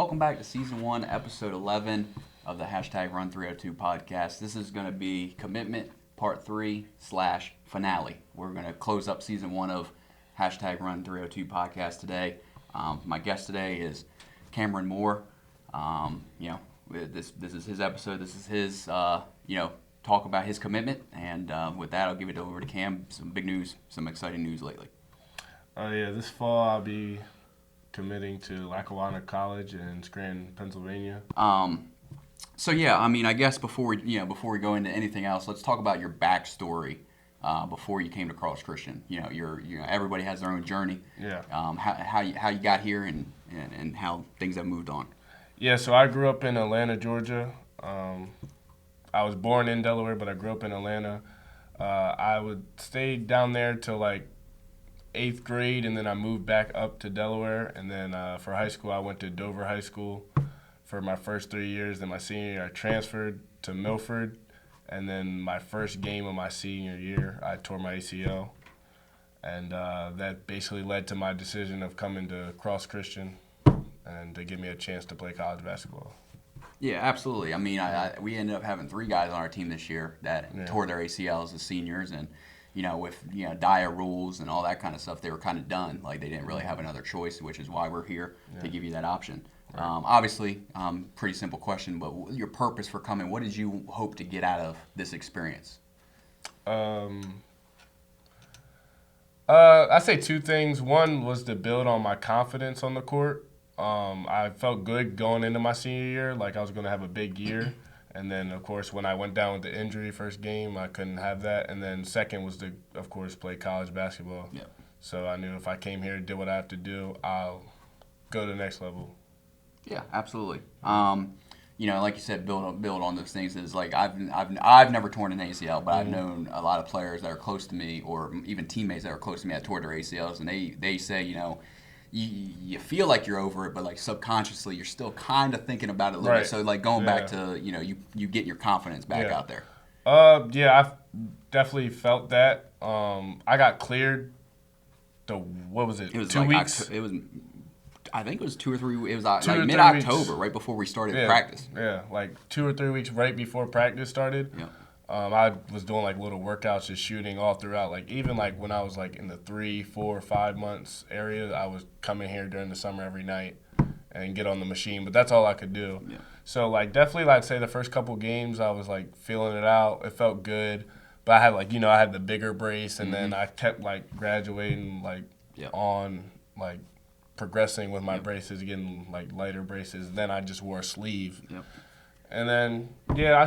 Welcome back to Season 1, Episode 11 of the hashtag Run 302 podcast. This is going to be Commitment Part 3 / finale. We're going to close up Season 1 of hashtag Run 302 podcast today. My guest today is Cameron Moore. This is his episode. This is his, talk about his commitment. And with that, I'll give it over to Cam. Some big news, some exciting news lately. This fall I'll be committing to Lackawanna College in Scranton, Pennsylvania. I guess before we go into anything else, let's talk about your backstory before you came to Cross Christian. Everybody has their own journey. Yeah. How you got here and how things have moved on. Yeah, so I grew up in Atlanta, Georgia. I was born in Delaware, but I grew up in Atlanta. I would stay down there till like 8th grade, and then I moved back up to Delaware. And then for high school, I went to Dover High School for my first 3 years. Then my senior year, I transferred to Milford. And then my first game of my senior year, I tore my ACL. And that basically led to my decision of coming to Cross Christian and to give me a chance to play college basketball. Yeah, absolutely. I mean, we ended up having 3 guys on our team this year that tore their ACLs as seniors, and with dire rules and all that kind of stuff, they were kind of done. Like, they didn't really have another choice, which is why we're here to give you that option. Right. Obviously, pretty simple question, but your purpose for coming, what did you hope to get out of this experience? I say 2 things. One was to build on my confidence on the court. I felt good going into my senior year, like I was going to have a big year. And then, of course, when I went down with the injury first game, I couldn't have that. And then second was to, of course, play college basketball. Yep. So I knew if I came here and did what I have to do, I'll go to the next level. Yeah, absolutely. Like you said, build on those things. Is like I've never torn an ACL, but I've known a lot of players that are close to me, or even teammates that are close to me that tore their ACLs, and they say, you feel like you're over it, but like subconsciously you're still kind of thinking about it a little bit. So like going back to you get your confidence back out there. I've definitely felt that. I got cleared. What was it? It was 2 weeks. I think it was 2 or 3. It was like mid-October, right before we started practice. Yeah, like 2 or 3 weeks right before practice started. Yeah. I was doing like little workouts, just shooting all throughout. Like even like when I was like in the 3, 4, 5 months area, I was coming here during the summer every night and get on the machine. But that's all I could do. Yeah. So like definitely, I'd say the first couple games I was like feeling it out. It felt good, but I had I had the bigger brace, and then I kept like graduating on like progressing with my braces, getting like lighter braces. Then I just wore a sleeve. Yep. And then, I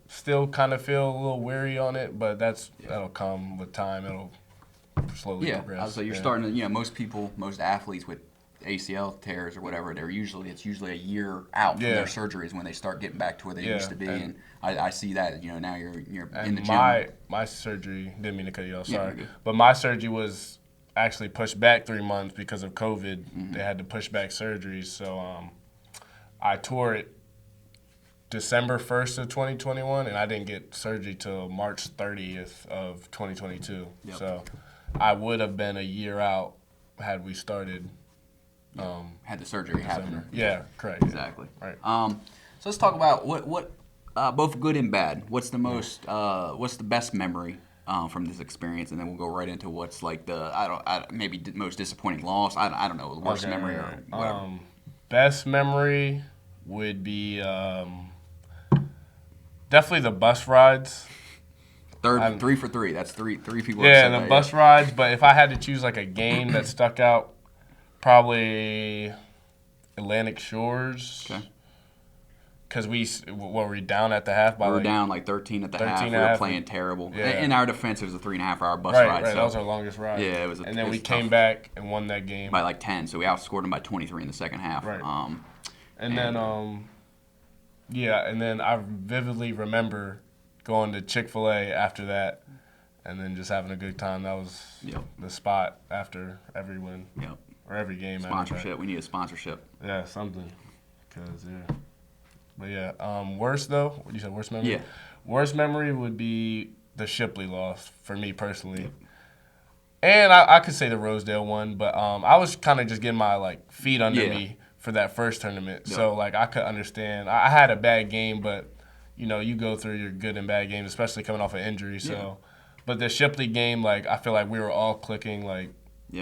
still kind of feel a little weary on it, but that'll come with time. It'll slowly progress. So you're starting to, most athletes with ACL tears or whatever, it's usually a year out from their surgeries when they start getting back to where they used to be. And I see that, now you're in the gym. My surgery, didn't mean to cut you off, sorry. Yeah, but my surgery was actually pushed back 3 months because of COVID. Mm-hmm. They had to push back surgeries. So I tore it December 1st of 2021, and I didn't get surgery till March 30th of 2022. Yep. So I would have been a year out had we started. Had the surgery happen. Yeah, correct. Exactly. Right. So let's talk about what both good and bad. What's the best memory from this experience, and then we'll go right into what's like maybe the most disappointing loss. I don't know, the worst memory or whatever. Best memory would be definitely the bus rides. 3 for 3. That's three people. Yeah, the bus rides. But if I had to choose like a game that stuck out, probably Atlantic Shores. Okay. Because were we down at the half? We were down like 13 at the half. We were playing terrible. Yeah. In our defense, it was a 3.5-hour bus ride. Right, so. That was our longest ride. Yeah, it was. And then we came back and won that game by like 10. So we outscored them by 23 in the second half. Right. And then I vividly remember going to Chick-fil-A after that, and then just having a good time. That was the spot after every win. Yep. Or every game. Sponsorship. We need a sponsorship. Yeah, something. But worst though? You said worst memory? Yeah. Worst memory would be the Shipley loss for me personally. Yep. And I could say the Rosedale one, but I was kind of just getting my feet under me for that first tournament. Yep. So like I could understand. I had a bad game, but you go through your good and bad games, especially coming off an injury. So, but the Shipley game, like I feel like we were all clicking. Like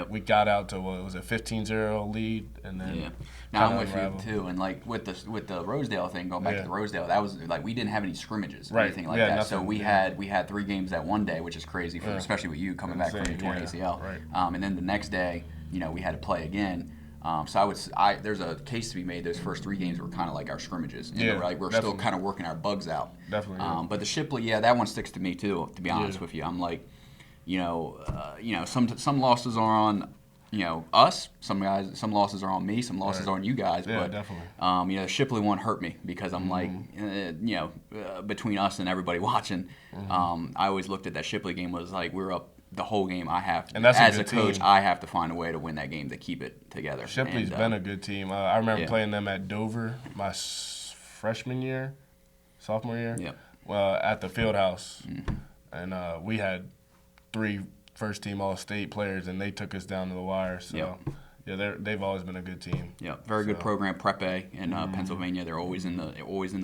we got out to what was it, 15-0 lead, and then Now I'm with you too, and like with the Rosedale thing, going back to the Rosedale, that was like we didn't have any scrimmages or anything like that. Nothing, so we had 3 games that one day, which is crazy, for especially with you coming back from your torn ACL. Right. And then the next day, we had to play again. So there's a case to be made. Those first 3 games were kind of like our scrimmages. We're still kind of working our bugs out. Definitely. But the Shipley, that one sticks to me too. To be honest with you, I'm like, some losses are on us. Some losses are on me. Some losses are on you guys. Yeah, but definitely. the Shipley one hurt me because I'm like, between us and everybody watching, I always looked at that Shipley game was like we're up the whole game. As a coach, I have to find a way to win that game to keep it together. Shipley's been a good team. I remember playing them at Dover my sophomore year. Yeah. Well, at the field house, and we had 3 first-team All-State players, and they took us down to the wire. So, they've always been a good team. Yeah, very good program, Prep A in Pennsylvania. They're always in the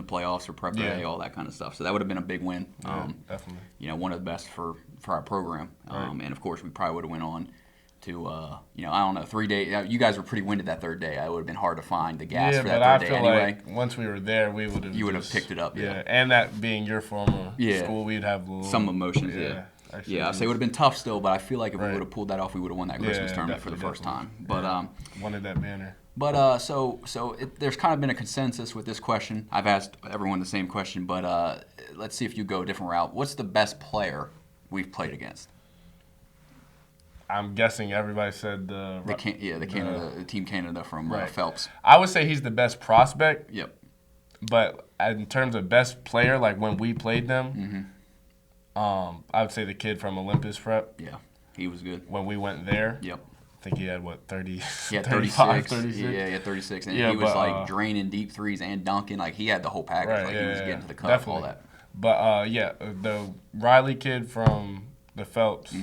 playoffs for Prep A, all that kind of stuff. So that would have been a big win. Definitely. One of the best for our program. And of course, we probably would have went on to I don't know, 3 days. You guys were pretty winded that third day. It would have been hard to find the gas for that third day anyway. Like once we were there, we would have. You would have picked it up. Yeah, and that being your former school, we'd have some emotions. I say it would have been tough still, but I feel like if we would have pulled that off, we would have won that Christmas tournament for the first time. But wanted that banner. But there's kind of been a consensus with this question. I've asked everyone the same question, but let's see if you go a different route. What's the best player we've played against? I'm guessing everybody said Team Canada from Phelps. I would say he's the best prospect. Yep. But in terms of best player, like when we played them, I would say the kid from Olympus Prep. Yeah, he was good. When we went there. Yep. I think he had, 30? He had 36. Yeah, he had 36. And he was like draining deep threes and dunking. Like he had the whole package. He was getting to the cup, definitely. all that. But the Riley kid from the Phelps,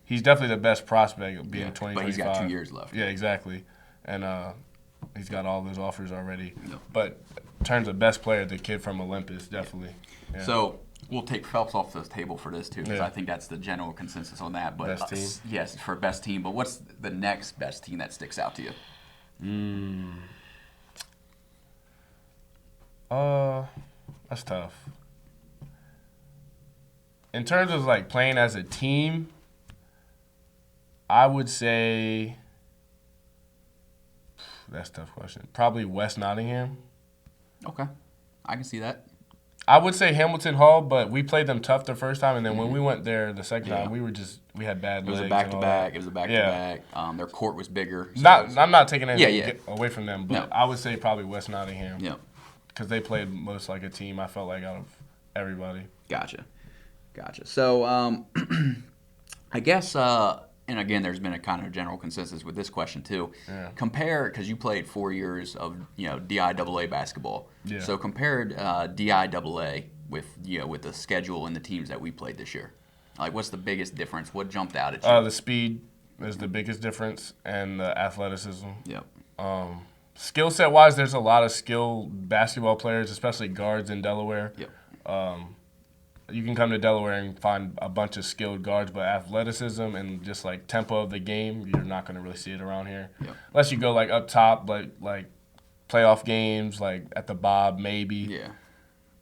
he's definitely the best prospect being 2025. But he's got 2 years left. Yeah, exactly. And he's got all those offers already. Yep. But in terms of best player, the kid from Olympus, definitely. Yeah. So we'll take Phelps off the table for this too, because I think that's the general consensus on that. But best team? Yes, for best team. But what's the next best team that sticks out to you? That's tough. In terms of like playing as a team, I would say that's a tough question. Probably West Nottingham. Okay, I can see that. I would say Hamilton Hall, but we played them tough the first time, and then when we went there the second time, we had bad legs. It was a back-to-back. It was a back-to-back. Their court was bigger. So I'm not taking anything away from them, but I would say probably West Nottingham. Yeah. Because they played most like a team, I felt like, out of everybody. Gotcha. So I guess, and again, there's been a kind of general consensus with this question too. Yeah. Compare, because you played 4 years of DIAA basketball. Yeah. So compared DIAA with the schedule and the teams that we played this year. Like, what's the biggest difference? What jumped out at you? The speed is the biggest difference, and the athleticism. Yep. Skill set wise, there's a lot of skilled basketball players, especially guards in Delaware. Yep. You can come to Delaware and find a bunch of skilled guards, but athleticism and just like tempo of the game, you're not going to really see it around here. Yep. Unless you go like up top, like playoff games, like at the Bob, maybe. Yeah.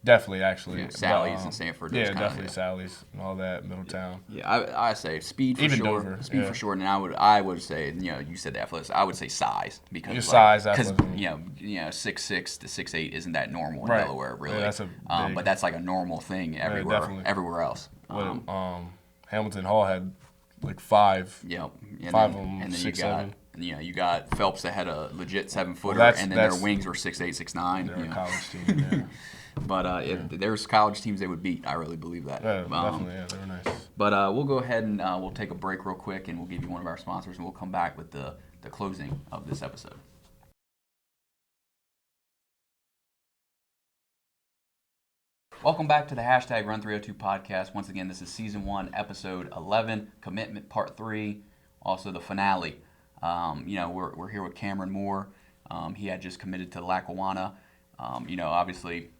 Definitely, actually. Yeah, Sally's in Sanford. Yeah, definitely Sally's and all that, Middletown. Yeah, I say speed for even sure. Dover, speed for sure, and I would say you said the athletics. I would say size because your size, because athleticism. 6'6" to 6'8" isn't that normal in right. Delaware really? Yeah, that's but that's like a normal thing everywhere else. Hamilton Hall had like 5. Yeah, and 5 then, of them, and then 6, you got 7. You got Phelps that had a legit 7-footer, Well, and then their wings were 6'8", 6'9". They're a college team. Yeah. But there's college teams they would beat. I really believe that. Yeah, definitely. Yeah, they were nice. But we'll go ahead and we'll take a break real quick, and we'll give you one of our sponsors, and we'll come back with the closing of this episode. Welcome back to the #Run302 podcast. Once again, this is Season 1, Episode 11, Commitment Part 3, also the finale. We're here with Cameron Moore. He had just committed to Lackawanna. Obviously,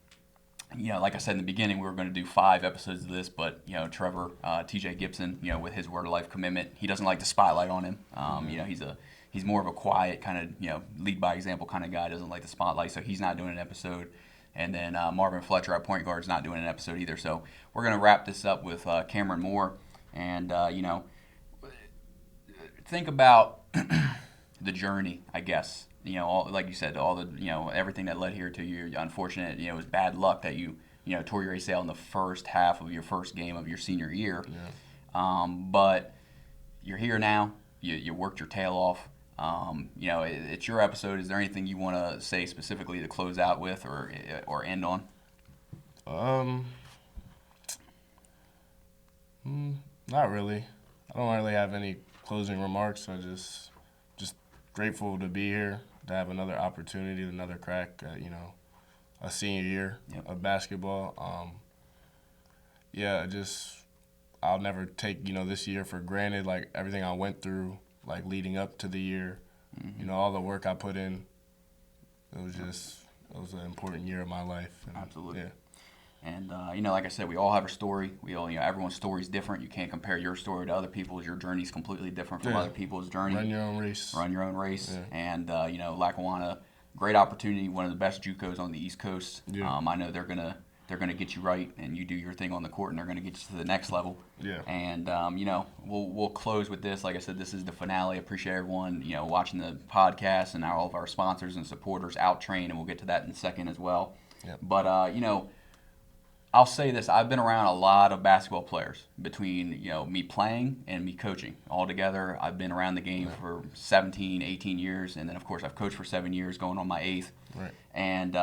like I said in the beginning, we were going to do 5 episodes of this, but Trevor, T.J. Gibson, with his word of life commitment, he doesn't like the spotlight on him. He's more of a quiet kind of lead by example kind of guy. Doesn't like the spotlight, so he's not doing an episode. And then Marvin Fletcher, our point guard, is not doing an episode either. So we're going to wrap this up with Cameron Moore, and think about the journey, I guess. Like you said, all the everything that led here to you. Unfortunate, it was bad luck that you tore your ACL in the first half of your first game of your senior year. Yeah. But you're here now. You worked your tail off. It's your episode. Is there anything you want to say specifically to close out with or end on? Not really. I don't really have any closing remarks. I just grateful to be here, to have another opportunity, another crack at, a senior year of basketball. I'll never take, this year for granted, like everything I went through, like leading up to the year, all the work I put in. It was an important year of my life. And, Absolutely. Yeah. And, like I said, we all have a story. We all, everyone's story is different. You can't compare your story to other people's. Your journey is completely different from other people's journey. Run your own race. Run your own race. Yeah. And, Lackawanna, great opportunity, one of the best JUCOs on the East Coast. Yeah. I know they're gonna get you right, and you do your thing on the court, and they're gonna get you to the next level. Yeah. And we'll close with this. Like I said, this is the finale. Appreciate everyone watching the podcast and all of our sponsors and supporters. Outtrain, and we'll get to that in a second as well. Yep. But I'll say this: I've been around a lot of basketball players between me playing and me coaching. Altogether, I've been around the game for 17, 18 years, and then of course I've coached for 7 years, going on my 8th. Right. And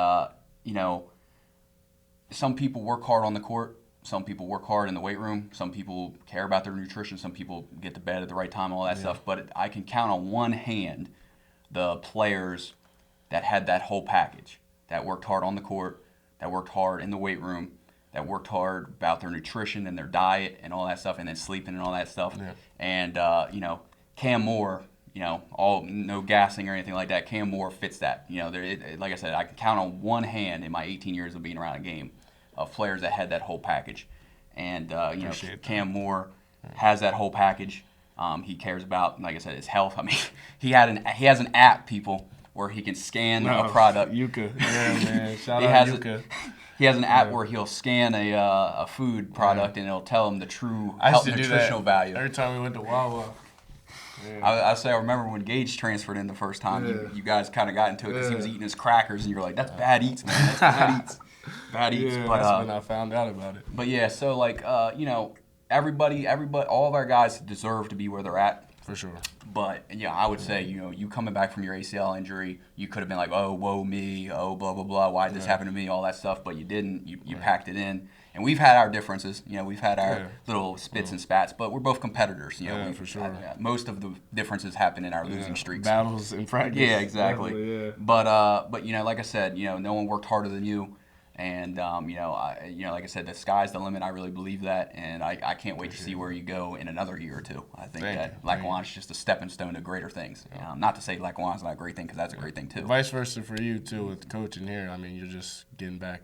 some people work hard on the court. Some people work hard in the weight room. Some people care about their nutrition. Some people get to bed at the right time, all that stuff. But I can count on one hand the players that had that whole package, that worked hard on the court, that worked hard in the weight room, that worked hard about their nutrition and their diet and all that stuff, and then sleeping and all that stuff. Yeah. And, Cam Moore, no gassing or anything like that. Cam Moore fits that. Like I said, I can count on one hand in my 18 years of being around a game of players that had that whole package. And, Cam Moore has that whole package. He cares about, like I said, his health. I mean, he has an app, people, where he can scan a product. Yuka. Yeah, man. Shout out Yuka. He has an app where he'll scan a food product and it'll tell him the true health nutritional value. Every time we went to Wawa. Yeah. I remember when Gage transferred in the first time, you guys kind of got into it because he was eating his crackers and you were like, that's bad eats, man. That's bad eats. Bad eats. Yeah, but, that's when I found out about it. But yeah, so everybody, all of our guys deserve to be where they're at. For sure. But I would say, you coming back from your ACL injury, you could have been like, oh, woe me, oh, blah, blah, blah, why did this happen to me, all that stuff, but you didn't. You packed it in. And we've had our differences. We've had our little spits and spats, but we're both competitors. For sure. Most of the differences happen in our losing streaks. Battles in practice. Yeah, exactly. Yeah. But like I said, no one worked harder than you. And like I said, the sky's the limit. I really believe that, and I can't wait to see where you go in another year or two. I think that Lackawanna is just a stepping stone to greater things. Not to say Lackawanna's not a great thing, because that's a great thing too. Vice versa for you too with coaching here. I mean, you're just getting back.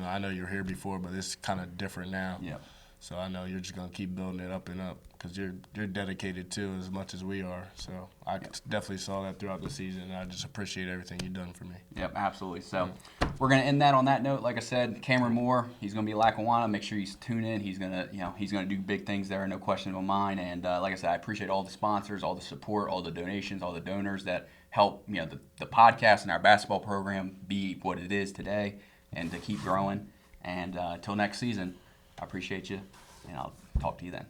I know you were here before, but it's kind of different now. Yeah. So I know you're just gonna keep building it up and up, because you're dedicated too as much as we are. So I definitely saw that throughout the season, and I just appreciate everything you've done for me. Yep, absolutely. So we're gonna end that on that note. Like I said, Cameron Moore, he's gonna be at Lackawanna. Make sure you tune in. He's gonna do big things there, no question of mine. And like I said, I appreciate all the sponsors, all the support, all the donations, all the donors that help the podcast and our basketball program be what it is today, and to keep growing. And until next season, I appreciate you, and I'll talk to you then.